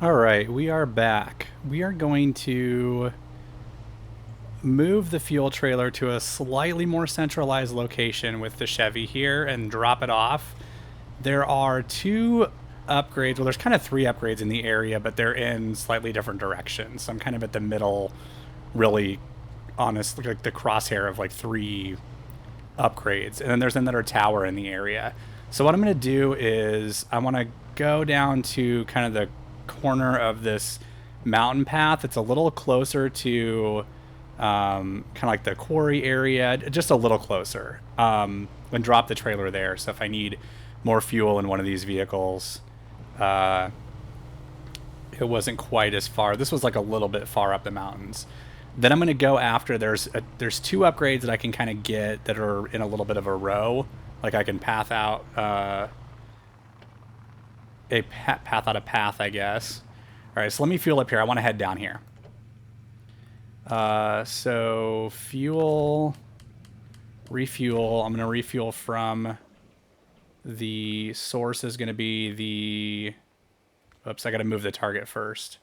All right, we are back. We are going to move the fuel trailer to a slightly more centralized location with the Chevy here and drop it off. There are two upgrades. Well, there's kind of three upgrades in the area, but they're in slightly different directions. So I'm kind of at the middle, really honest, like the crosshair of like three upgrades. And then there's another tower in the area. So what I'm going to do is I want to go down to kind of the corner of this mountain path. It's a little closer to kind of like the quarry area, just a little closer, and drop the trailer there. So if I need more fuel in one of these vehicles, it wasn't quite as far. This was like a little bit far up the mountains. Then I'm going to go after, there's two upgrades that I can kind of get that are in a little bit of a row. Like I can path out path out a path, I guess. All right, so let me fuel up here. I want to head down here. So fuel, refuel. I'm going to refuel from the source is going to be the, oops, I got to move the target first.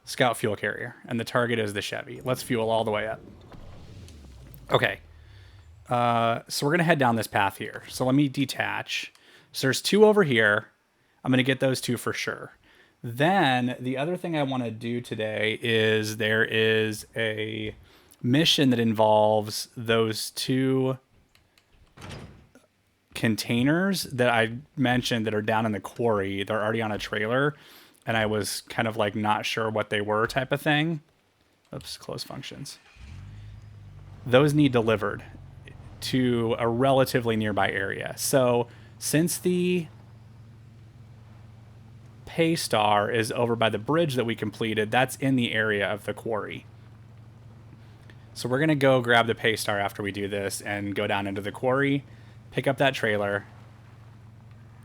Scout fuel carrier, and the target is the Chevy. Let's fuel all the way up. Okay. So we're going to head down this path here. So let me detach. So there's two over here. I'm going to get those two for sure. Then the other thing I want to do today is there is a mission that involves those two containers that I mentioned that are down in the quarry. They're already on a trailer, and I was kind of like not sure what they were type of thing. Oops, close functions. Those need delivered to a relatively nearby area. So since the pay star is over by the bridge that we completed, that's in the area of the quarry. So we're going to go grab the pay star after we do this and go down into the quarry, pick up that trailer,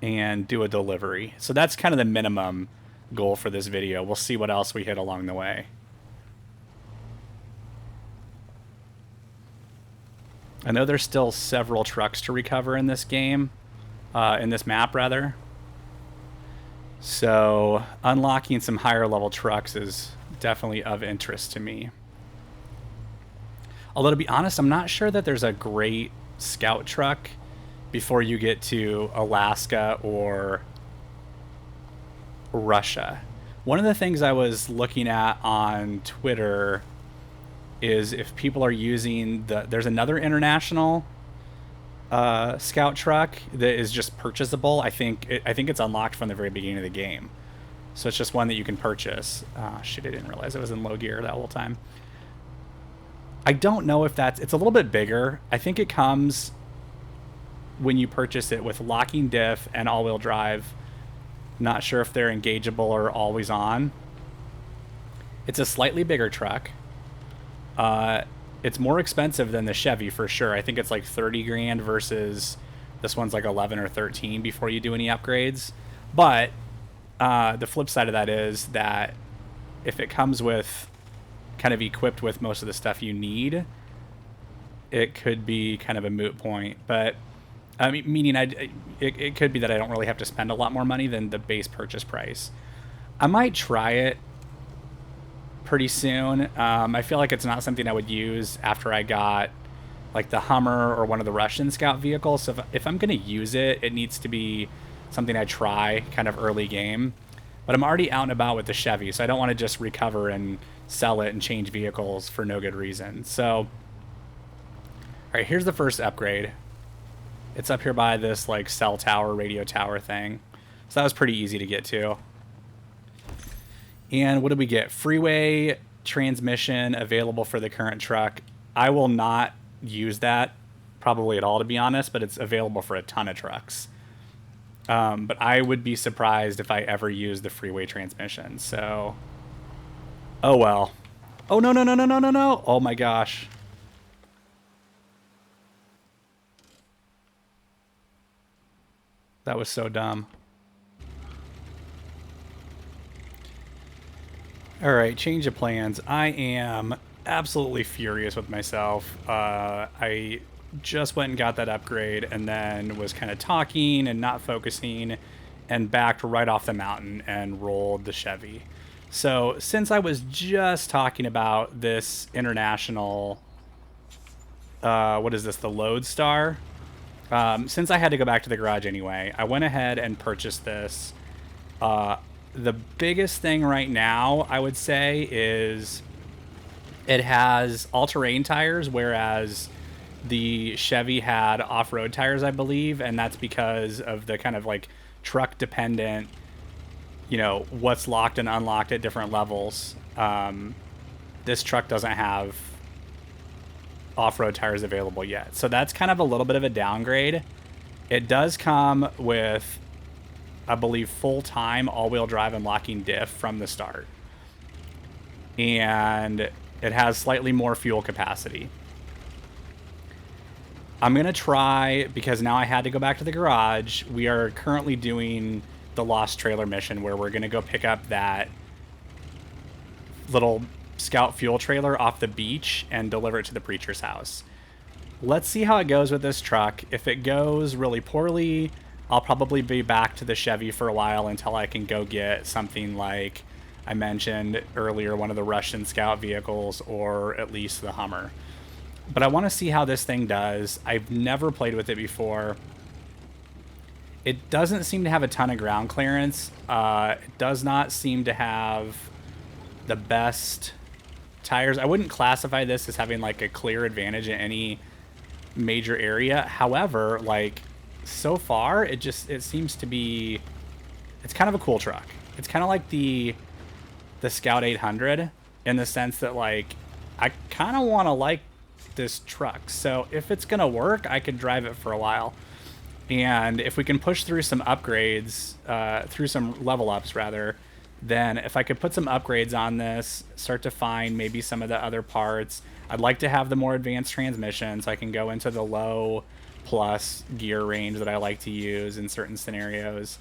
and do a delivery. So that's kind of the minimum goal for this video. We'll see what else we hit along the way. I know there's still several trucks to recover in this game, in this map rather. So unlocking some higher level trucks is definitely of interest to me. Although to be honest, I'm not sure that there's a great scout truck before you get to Alaska or Russia. One of the things I was looking at on Twitter is if people are using there's another international scout truck that is just purchasable. I think it's unlocked from the very beginning of the game, so it's just one that you can purchase. Shit, I didn't realize it was in low gear that whole time. I don't know if it's a little bit bigger. I think it comes when you purchase it with locking diff and all-wheel drive. Not sure if they're engageable or always on. It's a slightly bigger truck. It's more expensive than the Chevy for sure. I think it's like 30 grand versus this one's like 11 or 13 before you do any upgrades. But the flip side of that is that if it comes with kind of equipped with most of the stuff you need, it could be kind of a moot point. But I mean, meaning it could be that I don't really have to spend a lot more money than the base purchase price. I might try it pretty soon. I feel like it's not something I would use after I got like the Hummer or one of the Russian scout vehicles. So if I'm going to use it, it needs to be something I try kind of early game. But I'm already out and about with the Chevy, so I don't want to just recover and sell it and change vehicles for no good reason. So, all right, here's the first upgrade. It's up here by this like cell tower, radio tower thing. So that was pretty easy to get to. And what did we get? Freeway transmission available for the current truck. I will not use that probably at all, to be honest, but it's available for a ton of trucks. But I would be surprised if I ever use the freeway transmission. So, oh well. Oh, no, no, no, no, no, no, no. Oh my gosh. That was so dumb. All right, change of plans. I am absolutely furious with myself. I just went and got that upgrade and then was kind of talking and not focusing and backed right off the mountain and rolled the Chevy. So since I was just talking about this international, what is this, the Lodestar? Since I had to go back to the garage anyway, I went ahead and purchased this. The biggest thing right now, I would say, is it has all-terrain tires, whereas the Chevy had off-road tires, I believe, and that's because of the kind of like truck-dependent, what's locked and unlocked at different levels. This truck doesn't have off-road tires available yet, so that's kind of a little bit of a downgrade. It does come with, I believe, full-time all-wheel drive and locking diff from the start, and it has slightly more fuel capacity. I'm gonna try, because now I had to go back to the garage. We are currently doing the Lost Trailer mission, where we're gonna go pick up that little scout fuel trailer off the beach and deliver it to the preacher's house. Let's see how it goes with this truck. If it goes really poorly, I'll probably be back to the Chevy for a while until I can go get something like I mentioned earlier, one of the Russian scout vehicles, or at least the Hummer. But I want to see how this thing does. I've never played with it before. It doesn't seem to have a ton of ground clearance. It does not seem to have the best tires. I wouldn't classify this as having like a clear advantage in any major area. However, like, so far it seems to be, it's kind of a cool truck. It's kind of like the Scout 800 in the sense that, like, I kind of want to like this truck. So if it's gonna work, I could drive it for a while. And if we can push through some upgrades, through some level ups rather, then if I could put some upgrades on this, start to find maybe some of the other parts. I'd like to have the more advanced transmission so I can go into the low plus gear range that I like to use in certain scenarios.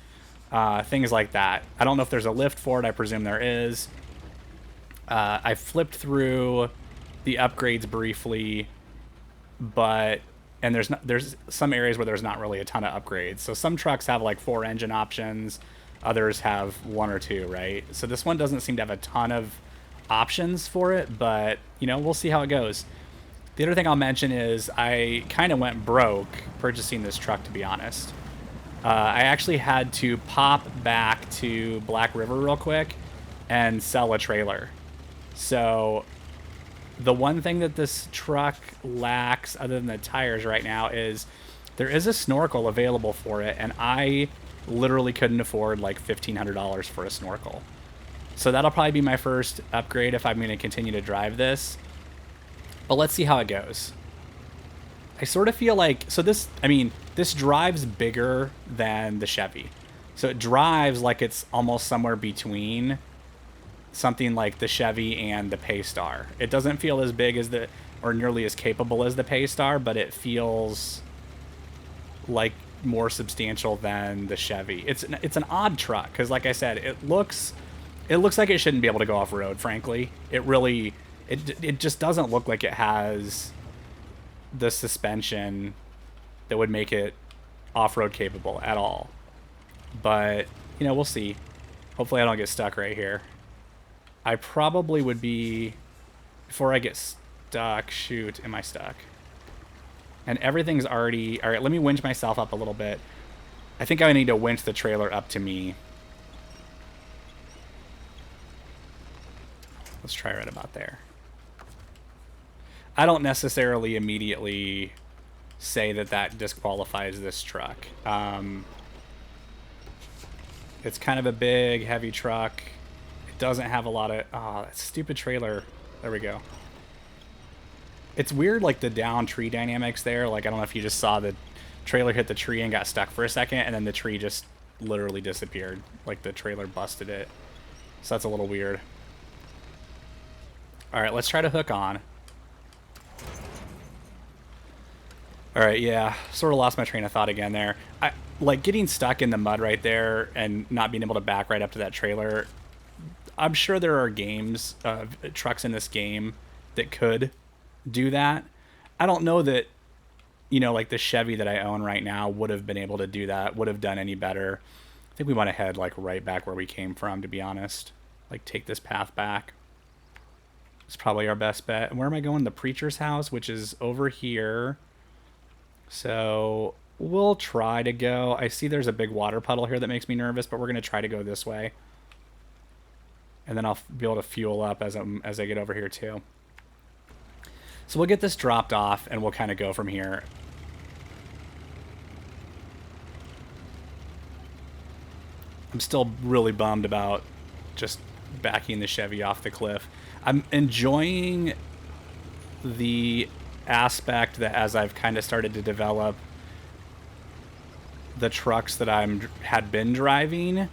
Things like that. I don't know if there's a lift for it. I presume there is. I flipped through the upgrades briefly, and there's some areas where there's not really a ton of upgrades. So some trucks have like 4 engine options, others have 1 or 2, right? So this one doesn't seem to have a ton of options for it, but we'll see how it goes. The other thing I'll mention is I kind of went broke purchasing this truck, to be honest. I actually had to pop back to Black River real quick and sell a trailer. So the one thing that this truck lacks, other than the tires right now, is there is a snorkel available for it, and I literally couldn't afford like $1,500 for a snorkel. So that'll probably be my first upgrade if I'm going to continue to drive this. But let's see how it goes. I sort of feel like, this drives bigger than the Chevy. So it drives like it's almost somewhere between something like the Chevy and the Paystar. It doesn't feel as big as or nearly as capable as the Paystar, but it feels like more substantial than the Chevy. It's an odd truck because, like I said, it looks like it shouldn't be able to go off road. Frankly, it just doesn't look like it has the suspension that would make it off-road capable at all. But we'll see. Hopefully I don't get stuck right here. I probably would be, before I get stuck. Shoot, am I stuck? And everything's already... All right, let me winch myself up a little bit. I think I need to winch the trailer up to me. Let's try right about there. I don't necessarily immediately say that disqualifies this truck. It's kind of a big, heavy truck. It doesn't have a lot of... Oh, that stupid trailer. There we go. It's weird, like, the down tree dynamics there. Like, I don't know if you just saw the trailer hit the tree and got stuck for a second, and then the tree just literally disappeared. Like, the trailer busted it. So that's a little weird. All right, let's try to hook on. All right, yeah, sort of lost my train of thought again there. Like, getting stuck in the mud right there and not being able to back right up to that trailer. I'm sure there are trucks in this game that could do that. I don't know that, like the Chevy that I own right now would have been able to do that, would have done any better. think we want to head like right back where we came from, to be honest. Like take this path back. It's probably our best bet. And where am I going? The preacher's house, which is over here. So we'll try to go. I see there's a big water puddle here that makes me nervous, but we're going to try to go this way. And then I'll be able to fuel up as I get over here too. So we'll get this dropped off and we'll kind of go from here. I'm still really bummed about just backing the Chevy off the cliff. I'm enjoying the aspect that as I've kind of started to develop the trucks that had been driving,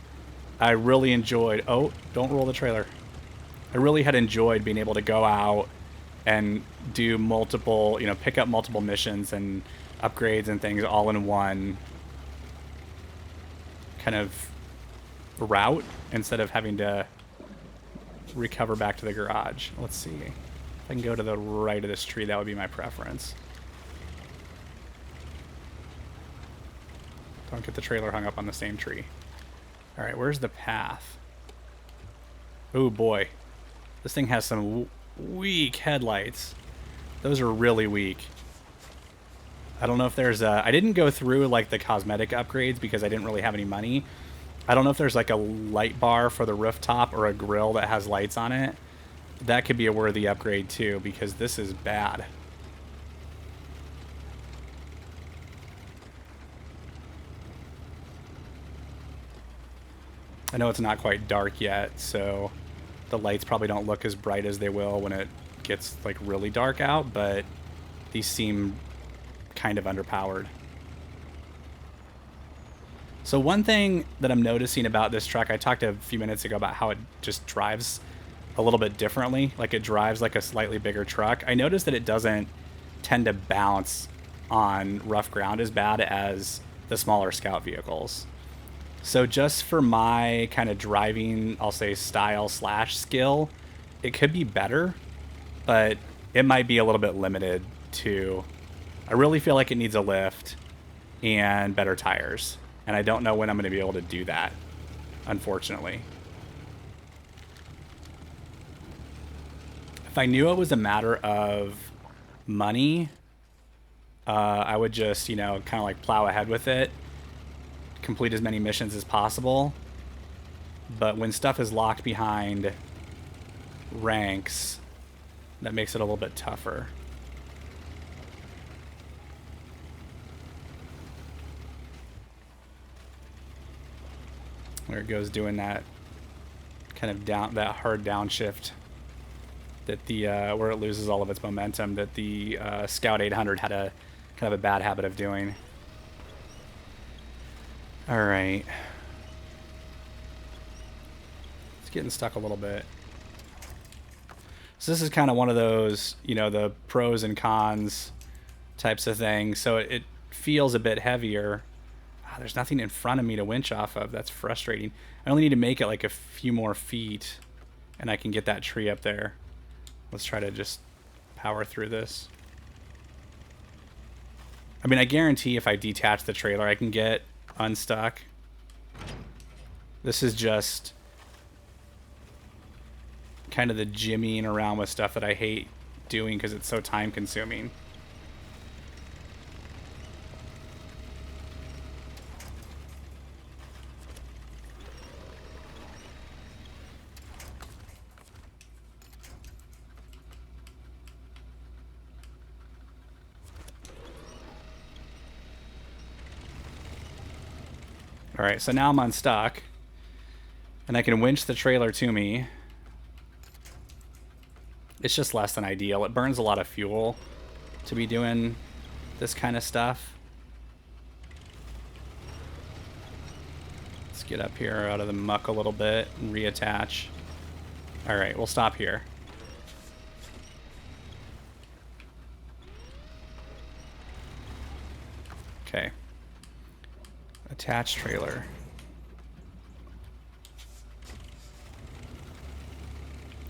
I really enjoyed... Oh, don't roll the trailer. I really had enjoyed being able to go out and do multiple, you know, pick up multiple missions and upgrades and things all in one kind of route instead of having to recover back to the garage. Let's see. If I can go to the right of this tree, that would be my preference. Don't get the trailer hung up on the same tree. Alright, where's the path? Oh boy. This thing has some weak headlights. Those are really weak. I don't know if there's a... I didn't go through like the cosmetic upgrades because I didn't really have any money. I don't know if there's like a light bar for the rooftop or a grill that has lights on it. That could be a worthy upgrade too, because this is bad. I know it's not quite dark yet, so the lights probably don't look as bright as they will when it gets like really dark out, but these seem kind of underpowered. So one thing that I'm noticing about this truck, I talked a few minutes ago about how it just drives a little bit differently. Like it drives like a slightly bigger truck. I noticed that it doesn't tend to bounce on rough ground as bad as the smaller Scout vehicles. So just for my kind of driving, I'll say style / skill, it could be better, but it might be a little bit limited to... I really feel like it needs a lift and better tires. And I don't know when I'm going to be able to do that, unfortunately. If I knew it was a matter of money, I would just, you know, kind of like plow ahead with it, complete as many missions as possible. But when stuff is locked behind ranks, that makes it a little bit tougher. There it goes, doing that kind of that hard downshift that the where it loses all of its momentum that the Scout 800 had a kind of a bad habit of doing. All right, it's getting stuck a little bit. So this is kind of one of those, you know, the pros and cons types of things. So it feels a bit heavier. There's nothing in front of me to winch off of. That's frustrating. I only need to make it like a few more feet and I can get that tree up there. Let's try to just power through this. I mean, I guarantee if I detach the trailer, I can get unstuck. This is just kind of the jimmying around with stuff that I hate doing because it's so time consuming. Alright, so now I'm unstuck. And I can winch the trailer to me. It's just less than ideal. It burns a lot of fuel to be doing this kind of stuff. Let's get up here out of the muck a little bit and reattach. Alright, we'll stop here. Okay. Attach trailer.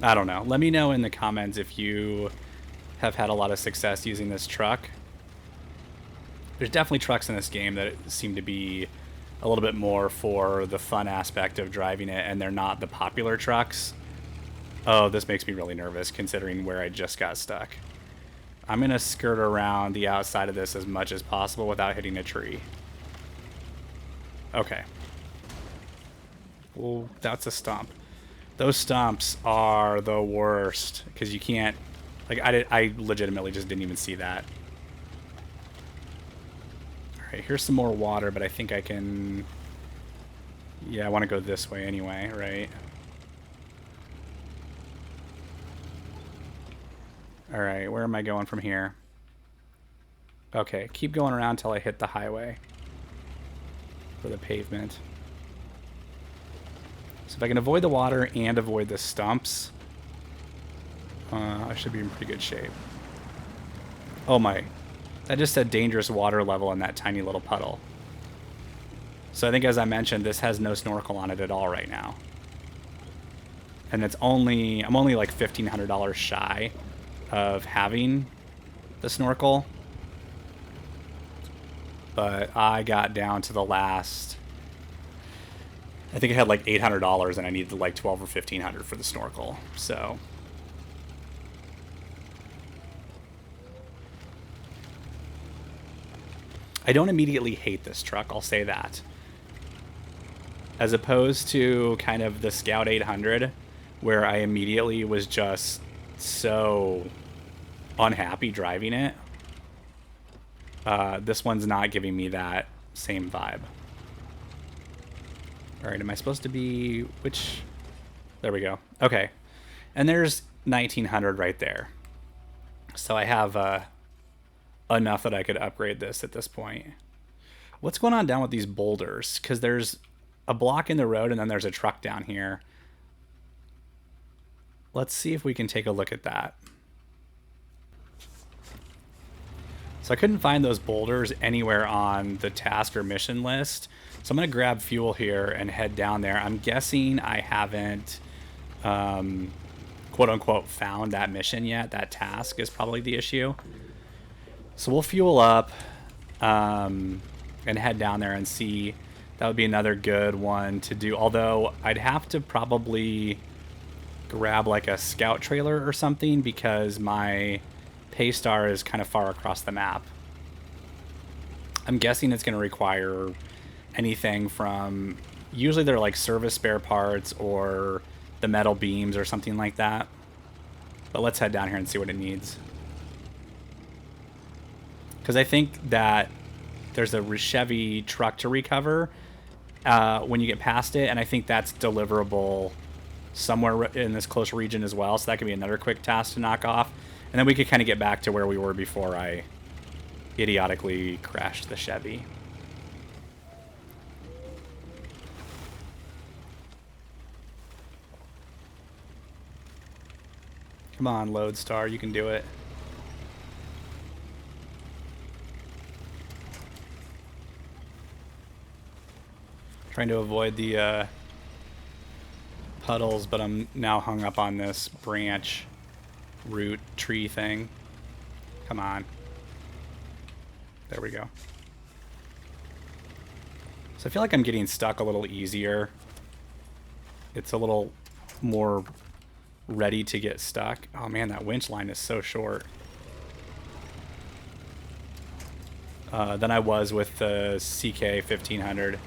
I don't know. Let me know in the comments if you have had a lot of success using this truck. There's definitely trucks in this game that seem to be a little bit more for the fun aspect of driving it, and they're not the popular trucks. Oh, this makes me really nervous considering where I just got stuck. I'm going to skirt around the outside of this as much as possible without hitting a tree. Okay. Well, that's a stump. Those stumps are the worst because you can't... Like, I legitimately just didn't even see that. Alright, here's some more water, but I think I can... Yeah, I want to go this way anyway, right? Alright, where am I going from here? Okay, keep going around until I hit the highway. For the pavement. So if I can avoid the water and avoid the stumps, I should be in pretty good shape. Oh my. That just said dangerous water level in that tiny little puddle. So I think, as I mentioned, this has no snorkel on it at all right now. And it's only... I'm only like $1,500 shy of having the snorkel. But I got down to the last... I think I had like $800 and I needed like $1,200 or $1,500 for the snorkel. So... I don't immediately hate this truck, I'll say that. As opposed to kind of the Scout 800, where I immediately was just so unhappy driving it. This one's not giving me that same vibe. Alright, am I supposed to be... Which... There we go. Okay. And there's 1900 right there. So I have enough that I could upgrade this at this point. What's going on down with these boulders? Because there's a block in the road and then there's a truck down here. Let's see if we can take a look at that. So I couldn't find those boulders anywhere on the task or mission list. So I'm going to grab fuel here and head down there. I'm guessing I haven't, quote unquote, found that mission yet. That task is probably the issue. So we'll fuel up and head down there and see. That would be another good one to do. Although I'd have to probably grab like a scout trailer or something because my Paystar is kind of far across the map. I'm guessing it's going to require anything from... Usually they're like service spare parts or the metal beams or something like that. But let's head down here and see what it needs. Because I think that there's a Chevy truck to recover when you get past it, and I think that's deliverable somewhere in this close region as well, so that could be another quick task to knock off. And then we could kind of get back to where we were before I idiotically crashed the Chevy. Come on, Lodestar, you can do it. Trying to avoid the puddles, but I'm now hung up on this branch root tree thing. Come on. There we go. So I feel like I'm getting stuck a little easier. It's a little more ready to get stuck. Oh man, that winch line is so short. Than I was with the CK 1500.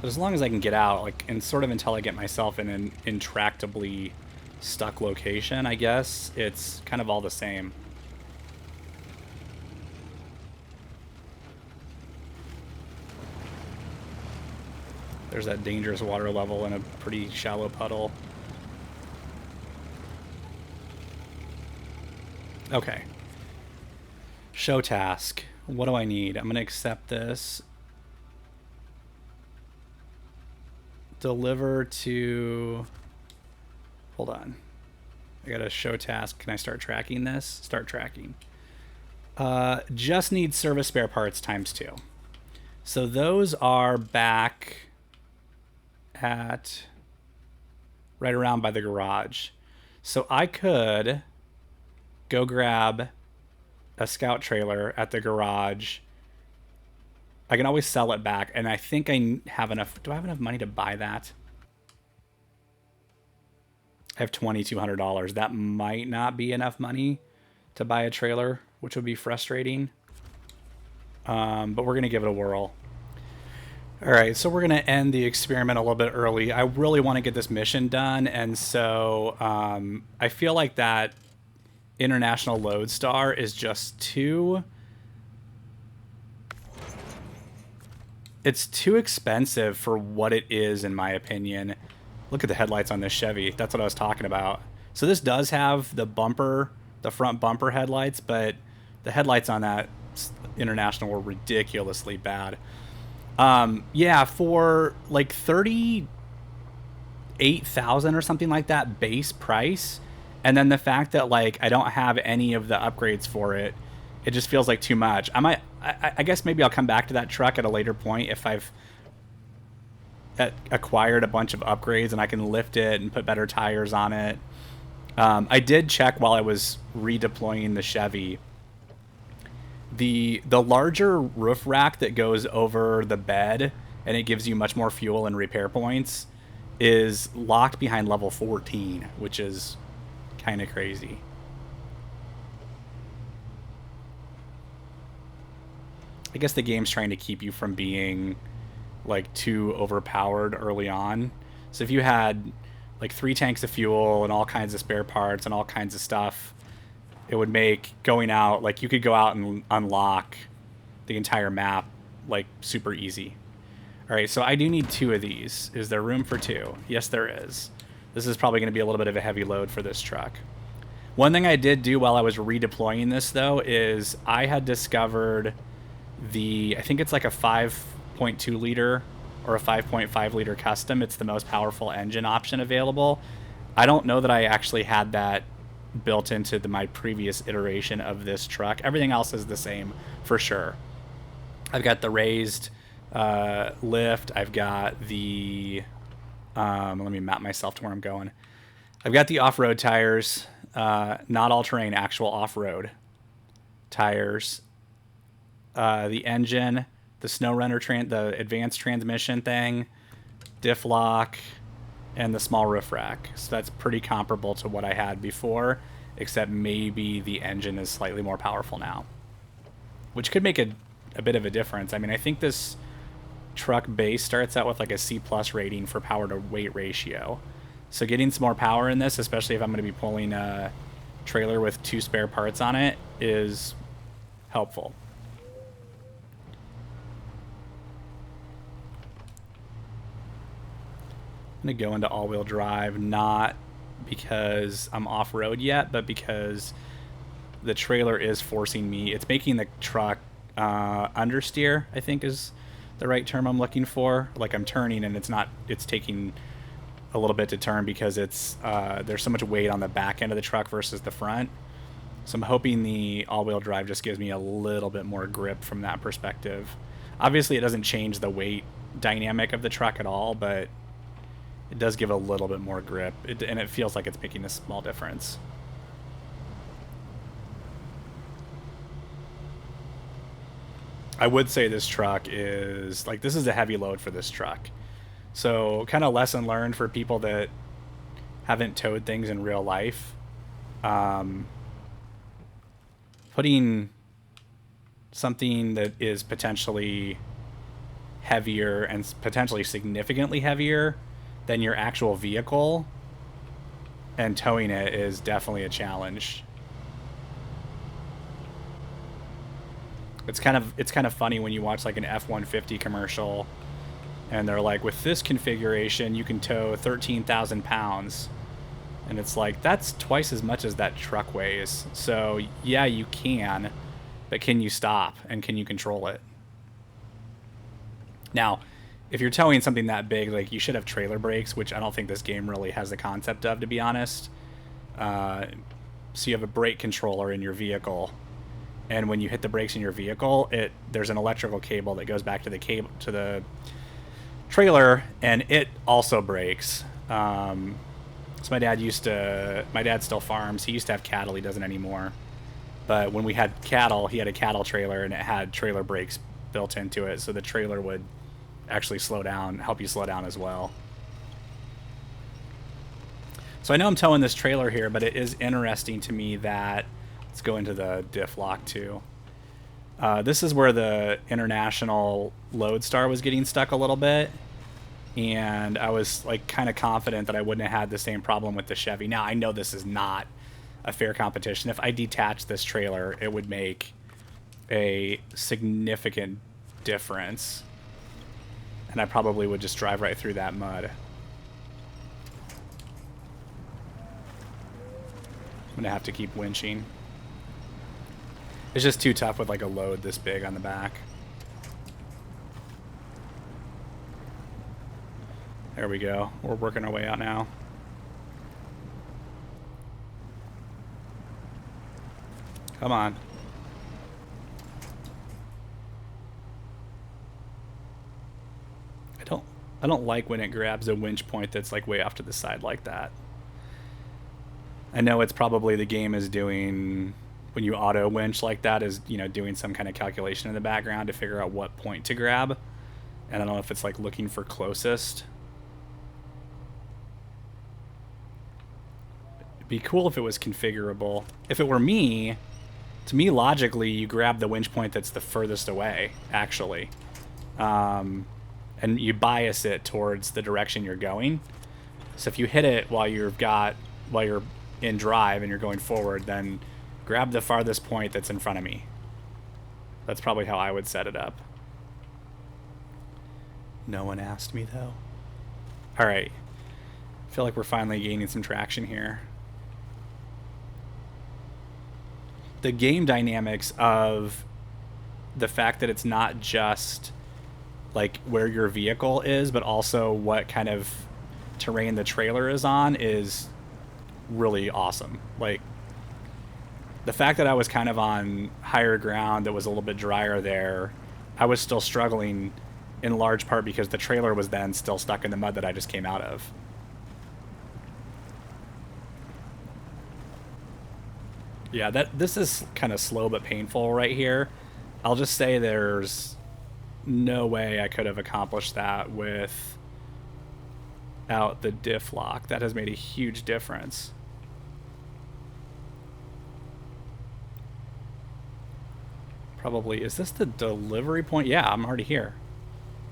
But as long as I can get out, like, and sort of until I get myself in an intractably stuck location, I guess, it's kind of all the same. There's that dangerous water level in a pretty shallow puddle. Okay. Show task. What do I need? I'm going to accept this. Deliver to... Hold on. I got a show task. Can I start tracking this? Start tracking. Just need service spare parts ×2. So those are back at right around by the garage. So I could go grab a scout trailer at the garage. I can always sell it back, and I think I have enough. Do I have enough money to buy that? I have $2,200. That might not be enough money to buy a trailer, which would be frustrating. But we're going to give it a whirl. All right, so we're going to end the experiment a little bit early. I really want to get this mission done, and so I feel like that International Lodestar is just too... It's too expensive for what it is, in my opinion. Look at the headlights on this Chevy. That's what I was talking about. So this does have the bumper, the front bumper headlights, but the headlights on that International were ridiculously bad. Yeah, for like 38,000 or something like that base price, and then the fact that like I don't have any of the upgrades for it, it just feels like too much. I guess maybe I'll come back to that truck at a later point if I've acquired a bunch of upgrades and I can lift it and put better tires on it. I did check while I was redeploying the Chevy. The larger roof rack that goes over the bed and it gives you much more fuel and repair points is locked behind level 14, which is kind of crazy. I guess the game's trying to keep you from being like too overpowered early on. So if you had like 3 tanks of fuel and all kinds of spare parts and all kinds of stuff, it would make going out, like you could go out and unlock the entire map like super easy. All right, so I do need 2 of these. Is there room for 2? Yes, there is. This is probably going to be a little bit of a heavy load for this truck. One thing I did do while I was redeploying this though is I had discovered I think it's like a 5.2 liter or a 5.5 liter custom. It's the most powerful engine option available. I don't know that I actually had that built into my previous iteration of this truck. Everything else is the same for sure. I've got the raised lift. I've got the let me map myself to where I'm going. I've got the off-road tires, not all-terrain, actual off-road tires. The engine, the SnowRunner, the advanced transmission thing, diff lock, and the small roof rack. So that's pretty comparable to what I had before, except maybe the engine is slightly more powerful now, which could make a bit of a difference. I mean, I think this truck base starts out with like a C+ rating for power to weight ratio. So getting some more power in this, especially if I'm going to be pulling a trailer with 2 spare parts on it, is helpful. I'm going to go into all-wheel drive, not because I'm off-road yet, but because the trailer is forcing me. It's making the truck understeer, I think is the right term I'm looking for. Like I'm turning and it's taking a little bit to turn because it's there's so much weight on the back end of the truck versus the front. So I'm hoping the all-wheel drive just gives me a little bit more grip from that perspective. Obviously, it doesn't change the weight dynamic of the truck at all, but it does give a little bit more grip, and it feels like it's making a small difference. I would say this truck is, like, this is a heavy load for this truck. So kind of lesson learned for people that haven't towed things in real life. Putting something that is potentially heavier and potentially significantly heavier than your actual vehicle and towing it is definitely a challenge. It's kind of funny when you watch like an F-150 commercial and they're like, with this configuration you can tow 13,000 pounds, and it's like, that's twice as much as that truck weighs. So yeah, you can, but can you stop and can you control it? Now, if you're towing something that big, like, you should have trailer brakes, which I don't think this game really has the concept of, to be honest. So you have a brake controller in your vehicle, and when you hit the brakes in your vehicle, there's an electrical cable that goes back to the trailer, and it also brakes. So my dad still farms. He used to have cattle. He doesn't anymore. But when we had cattle, he had a cattle trailer, and it had trailer brakes built into it, so the trailer would actually slow down, help you slow down as well. So I know I'm towing this trailer here, but it is interesting to me that, let's go into the diff lock too. This is where the international Lodestar was getting stuck a little bit, and I was like kind of confident that I wouldn't have had the same problem with the Chevy. Now I know this is not a fair competition. If I detach this trailer, it would make a significant difference, and I probably would just drive right through that mud. I'm gonna have to keep winching. It's just too tough with like a load this big on the back. There we go. We're working our way out now. Come on. I don't like when it grabs a winch point that's like way off to the side like that. I know it's probably the game is doing, when you auto winch like that, is, you know, doing some kind of calculation in the background to figure out what point to grab. And I don't know if it's like looking for closest. It'd be cool if it was configurable. If it were me, to me logically, you grab the winch point that's the furthest away, actually. And you bias it towards the direction you're going. So if you hit it while you're in drive and you're going forward, then grab the farthest point that's in front of me. That's probably how I would set it up. No one asked me though. All right. I feel like we're finally gaining some traction here. The game dynamics of the fact that it's not just like where your vehicle is, but also what kind of terrain the trailer is on is really awesome. Like, the fact that I was kind of on higher ground that was a little bit drier there, I was still struggling in large part because the trailer was then still stuck in the mud that I just came out of. Yeah, this is kind of slow but painful right here. I'll just say there's no way I could have accomplished that without the diff lock. That has made a huge difference. Probably, is this the delivery point? Yeah, I'm already here.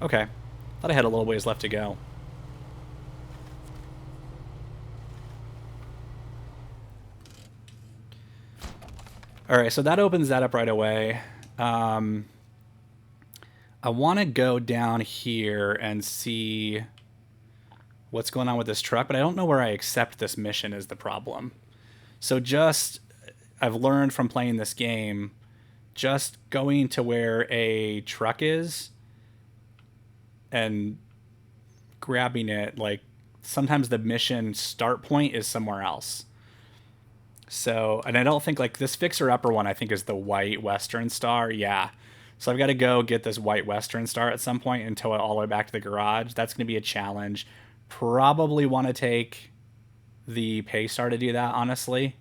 Okay. Thought I had a little ways left to go. Alright, so that opens that up right away. I want to go down here and see what's going on with this truck, but I don't know where I accept this mission is the problem. So I've learned from playing this game, just going to where a truck is and grabbing it, like, sometimes the mission start point is somewhere else. So, and I don't think, like, this fixer-upper one, I think, is the white Western Star. Yeah. So I've got to go get this white Western Star at some point and tow it all the way back to the garage. That's going to be a challenge. Probably want to take the Paystar to do that, honestly.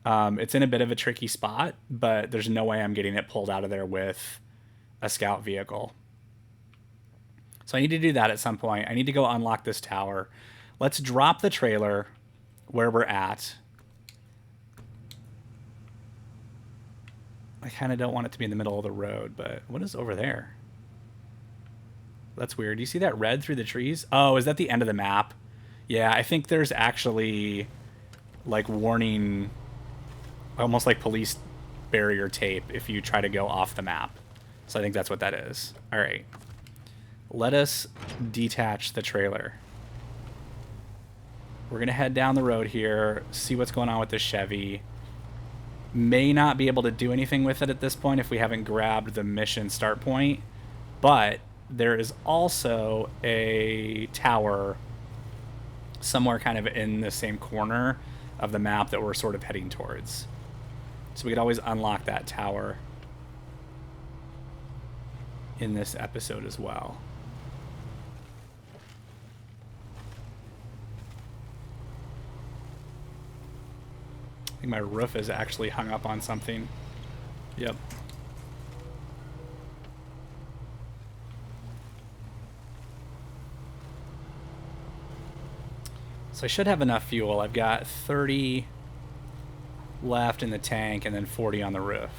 It's in a bit of a tricky spot, but there's no way I'm getting it pulled out of there with a scout vehicle. So I need to do that at some point. I need to go unlock this tower. Let's drop the trailer where we're at. I kind of don't want it to be in the middle of the road, but what is over there? That's weird. Do you see that red through the trees? Oh, is that the end of the map? Yeah, I think there's actually like warning, almost like police barrier tape if you try to go off the map. So I think that's what that is. All right. Let us detach the trailer. We're going to head down the road here, see what's going on with this Chevy. May not be able to do anything with it at this point if we haven't grabbed the mission start point, but there is also a tower somewhere kind of in the same corner of the map that we're sort of heading towards. So we could always unlock that tower in this episode as well. I think my roof is actually hung up on something. Yep. So I should have enough fuel. I've got 30 left in the tank and then 40 on the roof.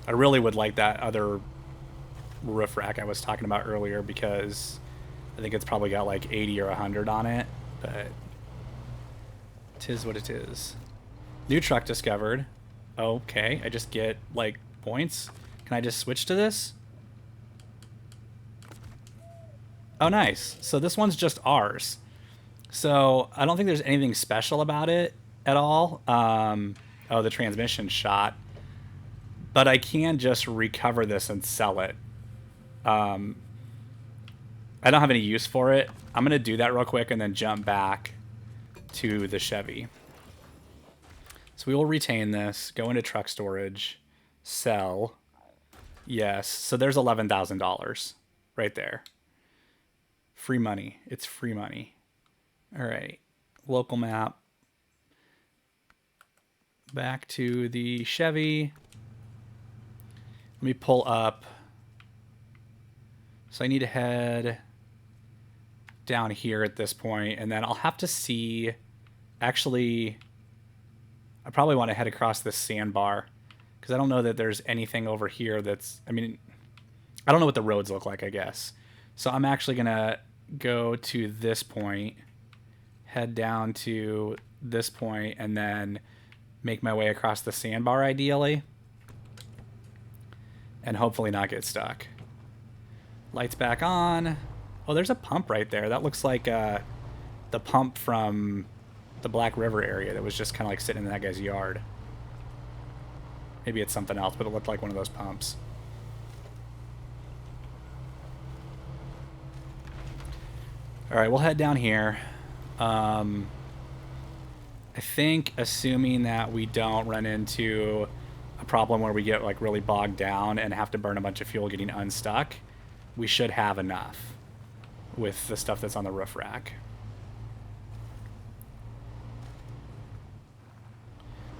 I really would like that other roof rack I was talking about earlier because I think it's probably got like 80 or 100 on it, but 'tis what it is. New truck discovered. Okay, I just get like points. Can I just switch to this? Oh, nice. So this one's just ours. So I don't think there's anything special about it at all. Oh, the transmission shot. But I can just recover this and sell it. I don't have any use for it. I'm going to do that real quick and then jump back to the Chevy. So we will retain this, go into truck storage, sell. Yes, so there's $11,000 right there. Free money. It's free money. All right, local map. Back to the Chevy. Let me pull up. So I need to head down here at this point, and then I'll have to see. Actually, I probably want to head across this sandbar because I don't know that there's anything over here that's. I mean, I don't know what the roads look like, I guess. So I'm actually gonna go to this point, head down to this point, and then make my way across the sandbar ideally. And hopefully not get stuck. Lights back on. Oh, there's a pump right there. That looks like the pump from the Black River area that was just kind of like sitting in that guy's yard. Maybe it's something else, but it looked like one of those pumps. All right, we'll head down here. I think assuming that we don't run into a problem where we get like really bogged down and have to burn a bunch of fuel getting unstuck, we should have enough with the stuff that's on the roof rack.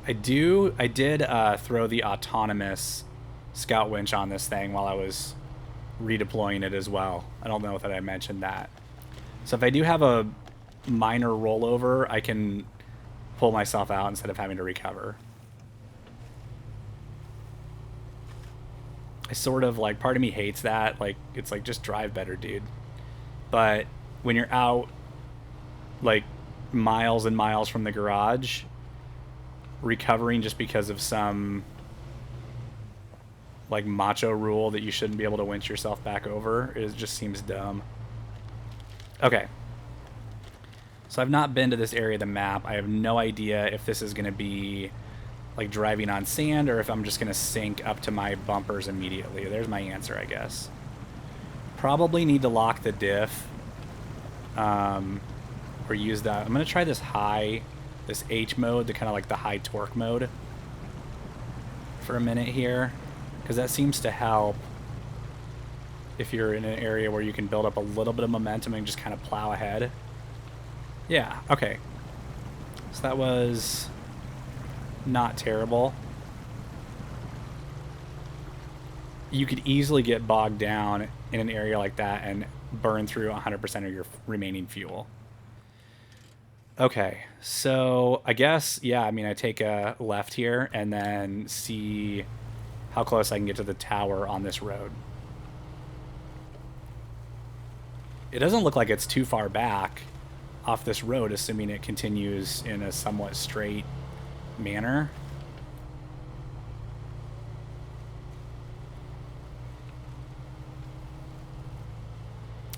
I did throw the autonomous scout winch on this thing while I was redeploying it as well. I don't know that I mentioned that. So if I do have a minor rollover, I can pull myself out instead of having to recover. I sort of like, part of me hates that. Like, it's like, just drive better, dude. But when you're out like miles and miles from the garage, recovering just because of some like macho rule that you shouldn't be able to winch yourself back over just seems dumb. Okay. So I've not been to this area of the map. I have no idea if this is going to be like driving on sand or if I'm just going to sink up to my bumpers immediately. There's my answer, I guess. Probably need to lock the diff or use that. I'm going to try this this H mode, the kind of like the high torque mode for a minute here, because that seems to help if you're in an area where you can build up a little bit of momentum and just kind of plow ahead. Yeah, okay. So that was not terrible. You could easily get bogged down in an area like that and burn through 100% of your remaining fuel. Okay, so I guess, yeah, I mean, I take a left here and then see how close I can get to the tower on this road. It doesn't look like it's too far back off this road, assuming it continues in a somewhat straight manner.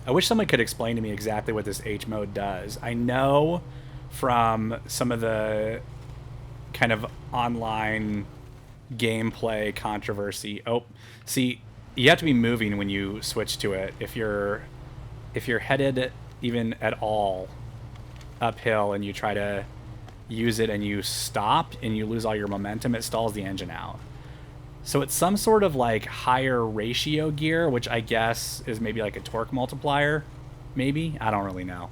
I wish someone could explain to me exactly what this H mode does. I know from some of the kind of online gameplay controversy. Oh, see, you have to be moving when you switch to it. If you're headed even at all uphill and you try to use it and you stop and you lose all your momentum, it stalls the engine out. So it's some sort of like higher ratio gear, which I guess is maybe like a torque multiplier. Maybe? I don't really know.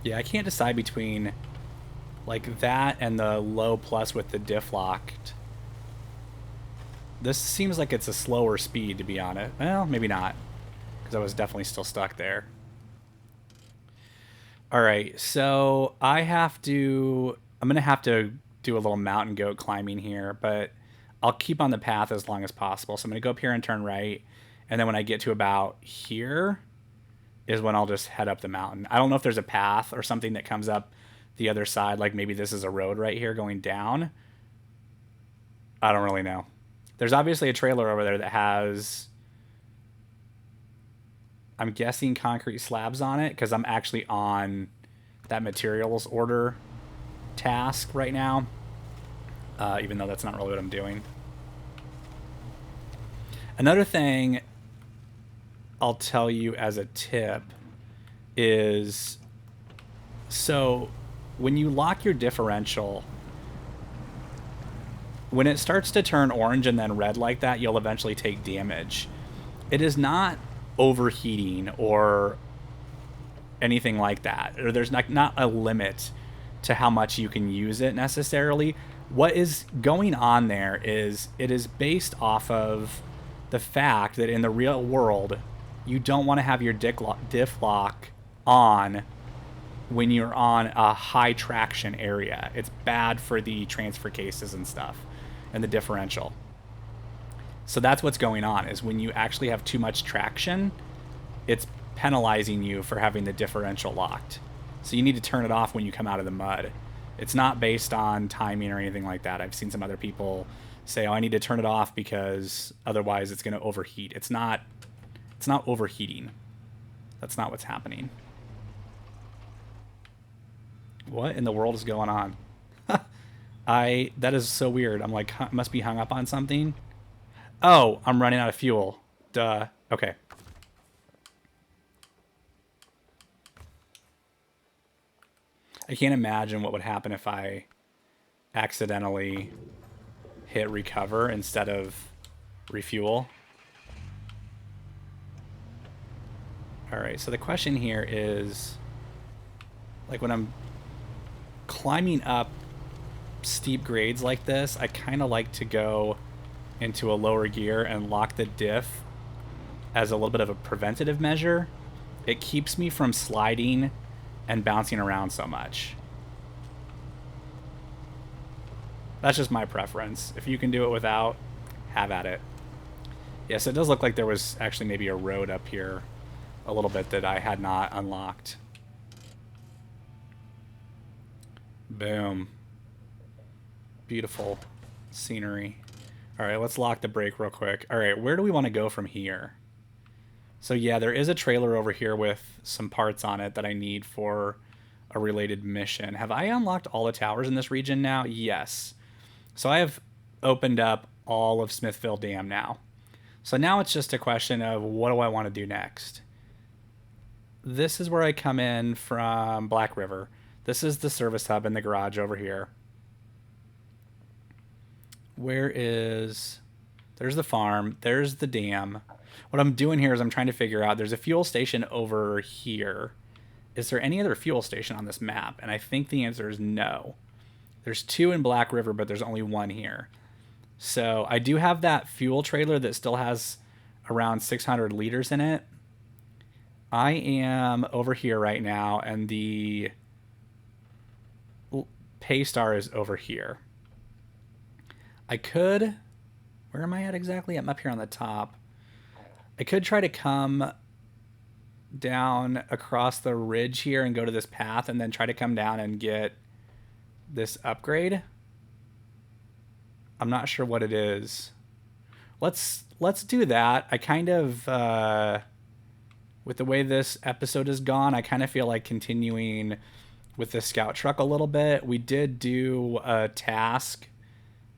Yeah, I can't decide between like that and the low plus with the diff locked. This seems like it's a slower speed, to be honest. Well, maybe not, because I was definitely still stuck there. All right, so I'm going to have to do a little mountain goat climbing here, but I'll keep on the path as long as possible. So I'm going to go up here and turn right, and then when I get to about here is when I'll just head up the mountain. I don't know if there's a path or something that comes up the other side, like maybe this is a road right here going down. I don't really know. There's obviously a trailer over there that has, I'm guessing, concrete slabs on it, because I'm actually on that materials order task right now, even though that's not really what I'm doing. Another thing I'll tell you as a tip is, so when you lock your differential, when it starts to turn orange and then red like that, you'll eventually take damage. It is not overheating or anything like that, or there's not a limit to how much you can use it necessarily. What is going on there is it is based off of the fact that in the real world, you don't want to have your diff lock on when you're on a high traction area. It's bad for the transfer cases and stuff and the differential. So that's what's going on, is when you actually have too much traction, it's penalizing you for having the differential locked. So you need to turn it off when you come out of the mud. It's not based on timing or anything like that. I've seen some other people say, oh, I need to turn it off because otherwise it's going to overheat. It's not overheating. That's not what's happening. What in the world is going on? That is so weird. I'm like, must be hung up on something. Oh, I'm running out of fuel. Duh. Okay. I can't imagine what would happen if I accidentally hit recover instead of refuel. All right, so the question here is, like, when I'm climbing up steep grades like this, I kind of like to go into a lower gear and lock the diff as a little bit of a preventative measure. It keeps me from sliding and bouncing around so much. That's just my preference. If you can do it without, have at it. Yes, it does look like there was actually maybe a road up here a little bit that I had not unlocked. Boom. Beautiful scenery. All right, let's lock the brake real quick. All right, where do we want to go from here? So yeah, there is a trailer over here with some parts on it that I need for a related mission. Have I unlocked all the towers in this region now? Yes. So I have opened up all of Smithville Dam now. So now it's just a question of what do I want to do next? This is where I come in from Black River. This is the service hub in the garage over here. Where is... There's the farm. There's the dam. What I'm doing here is I'm trying to figure out, there's a fuel station over here. Is there any other fuel station on this map? And I think the answer is no. There's two in Black River, but there's only one here. So I do have that fuel trailer that still has around 600 liters in it. I am over here right now, and the Paystar is over here. I could... Where am I at exactly? I'm up here on the top. I could try to come down across the ridge here and go to this path and then try to come down and get this upgrade. I'm not sure what it is. Let's do that. I kind of... with the way this episode has gone, I kind of feel like continuing with the scout truck a little bit. We did do a task.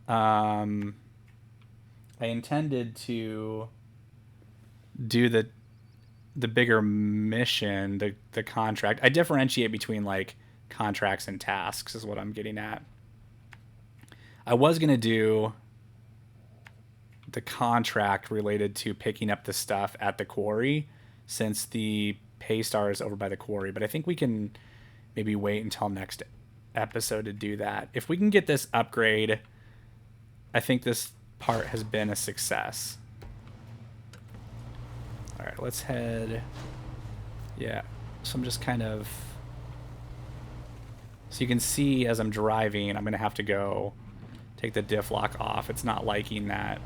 I intended to do the bigger mission, the contract. I differentiate between like contracts and tasks is what I'm getting at. I was going to do the contract related to picking up the stuff at the quarry, since the Paystar is over by the quarry, but I think we can maybe wait until next episode to do that. If we can get this upgrade, I think this part has been a success. All right, let's head. Yeah, so I'm just kind of. So you can see as I'm driving, I'm going to have to go take the diff lock off. It's not liking that.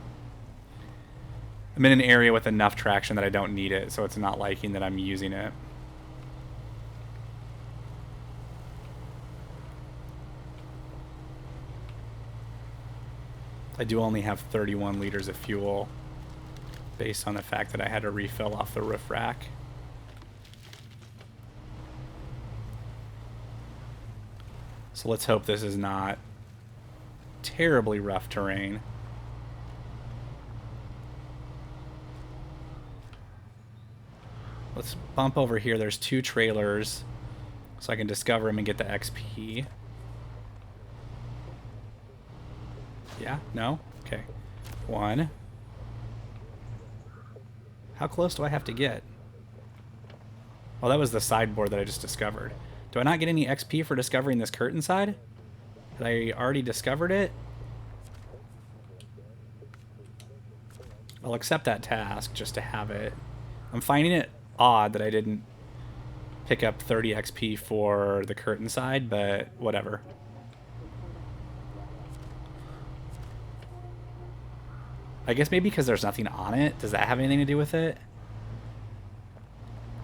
I'm in an area with enough traction that I don't need it, so it's not liking that I'm using it. I do only have 31 liters of fuel based on the fact that I had to refill off the roof rack. So let's hope this is not terribly rough terrain. Let's bump over here. There's 2 trailers, so I can discover them and get the XP. Yeah? No? Okay. 1. How close do I have to get? Oh, that was the sideboard that I just discovered. Do I not get any XP for discovering this curtain side? Had I already discovered it? I'll accept that task just to have it. I'm finding it odd that I didn't pick up 30 XP for the curtain side, but whatever. I guess maybe because there's nothing on it. Does that have anything to do with it?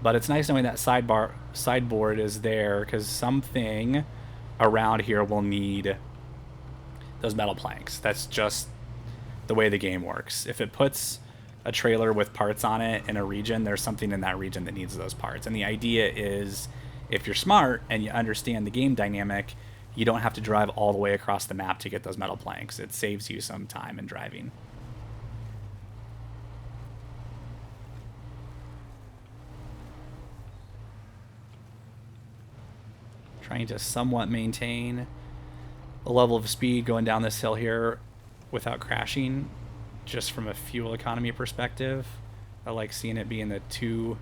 But it's nice knowing that sideboard is there, because something around here will need those metal planks. That's just the way the game works. If it puts a trailer with parts on it in a region, there's something in that region that needs those parts. And the idea is, if you're smart and you understand the game dynamic, you don't have to drive all the way across the map to get those metal planks. It saves you some time in driving. Trying to somewhat maintain a level of speed going down this hill here without crashing, just from a fuel economy perspective. I like seeing it be in the 2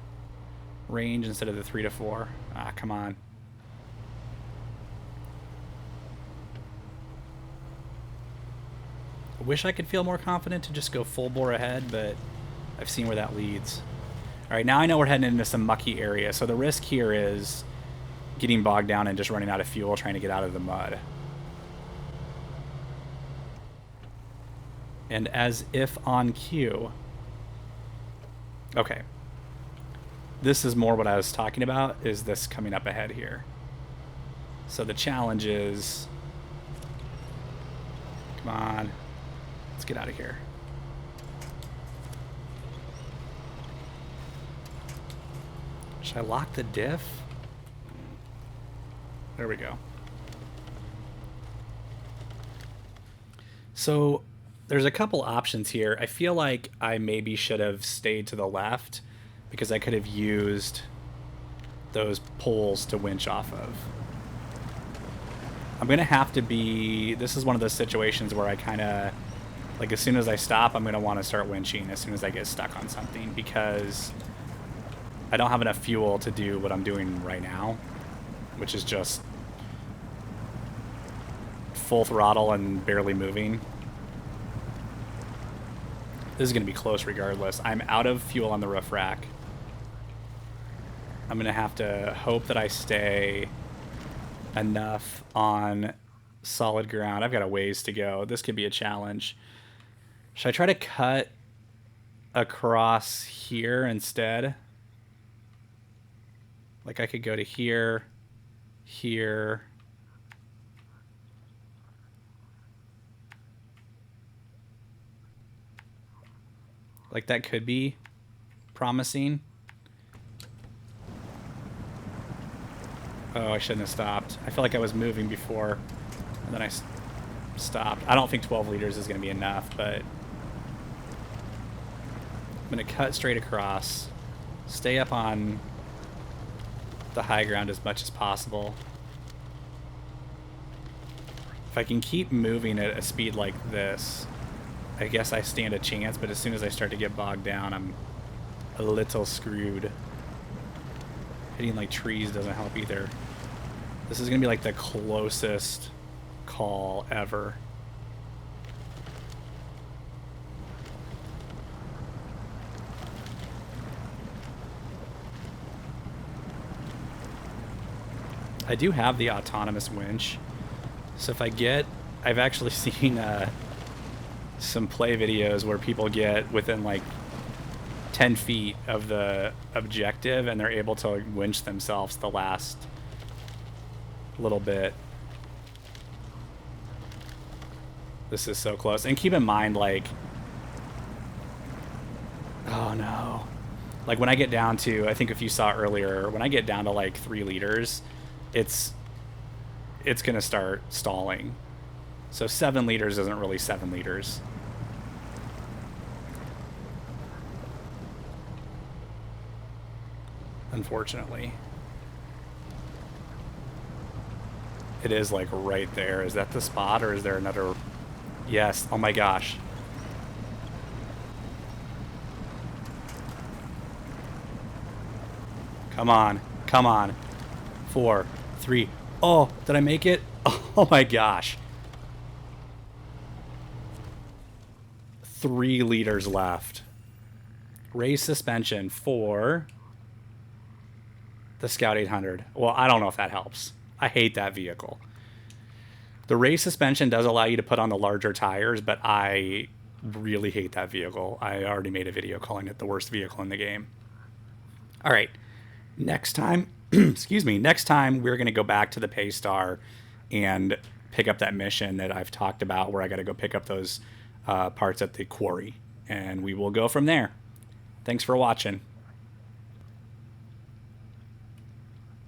range instead of the 3 to 4. Ah, come on. I wish I could feel more confident to just go full bore ahead, but I've seen where that leads. All right, now I know we're heading into some mucky area, so the risk here is getting bogged down and just running out of fuel trying to get out of the mud. And as if on cue... Okay. This is more what I was talking about, is this coming up ahead here. So the challenge is... Come on. Let's get out of here. Should I lock the diff? There we go. So there's a couple options here. I feel like I maybe should have stayed to the left because I could have used those poles to winch off of. I'm going to have to be... This is one of those situations where I kind of... Like, as soon as I stop, I'm going to want to start winching as soon as I get stuck on something, because I don't have enough fuel to do what I'm doing right now, which is just full throttle and barely moving. This is going to be close regardless. I'm out of fuel on the roof rack. I'm going to have to hope that I stay enough on solid ground. I've got a ways to go. This could be a challenge. Should I try to cut across here instead? Like I could go to here, here. Like that could be promising. Oh, I shouldn't have stopped. I feel like I was moving before, and then I stopped. I don't think 12 liters is going to be enough, but I'm going to cut straight across, stay up on the high ground as much as possible. If I can keep moving at a speed like this, I guess I stand a chance, but as soon as I start to get bogged down, I'm a little screwed. Hitting like trees doesn't help either. This is going to be like the closest call ever. I do have the autonomous winch, so if I get... I've actually seen some play videos where people get within like 10 feet of the objective and they're able to winch themselves the last little bit. This is so close. And keep in mind, like... Oh no. Like when I get down to, I think if you saw earlier, when I get down to like 3 liters, it's gonna start stalling. So 7 liters isn't really 7 liters. Unfortunately. It is like right there. Is that the spot or is there another? Yes. Oh my gosh. Come on. Come on. 4, 3. Oh, did I make it? Oh my gosh. 3 liters left. Race suspension for the Scout 800. Well, I don't know if that helps. I hate that vehicle. The race suspension does allow you to put on the larger tires, but I really hate that vehicle. I already made a video calling it the worst vehicle in the game. All right. Next time, excuse me, next time we're going to go back to the Paystar and pick up that mission that I've talked about where I got to go pick up those parts at the quarry. And we will go from there. Thanks for watching.